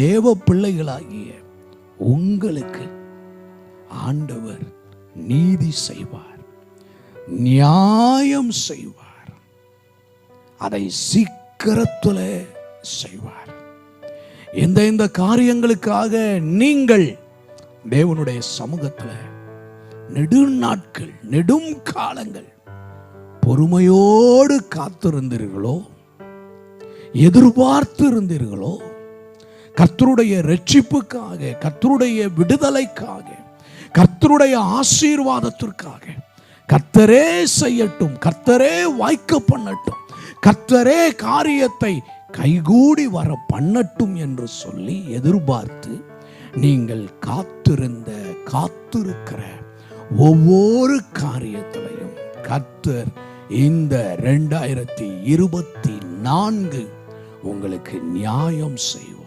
தேவ பிள்ளைகளாகிய உங்களுக்கு ஆண்டவர் நீதி செய்வார், நியாயம் செய்வார். அதை சீக்கிரத்தில் செய்வார். இந்த காரியங்களுக்காக நீங்கள் தேவனுடைய சமூகத்தில் நெடுநாட்கள் நெடும் காலங்கள் பொறுமையோடு காத்திருந்தீர்களோ, எதிர்பார்த்து இருந்தீர்களோ, கர்த்தருடைய ரட்சிப்புக்காக, கர்த்தருடைய விடுதலைக்காக, கர்த்தருடைய ஆசீர்வாதத்திற்காக, கர்த்தரே செய்யட்டும், கர்த்தரே வாய்க்க பண்ணட்டும், கர்த்தரே காரியத்தை கைகூடி வர பண்ணட்டும் என்று சொல்லி எதிர்பார்த்து நீங்கள் காத்திருக்கிற ஒவ்வொரு காரியத்திலையும் கர்த்தர் இந்த 2024 உங்களுக்கு நியாயம் செய்வார்.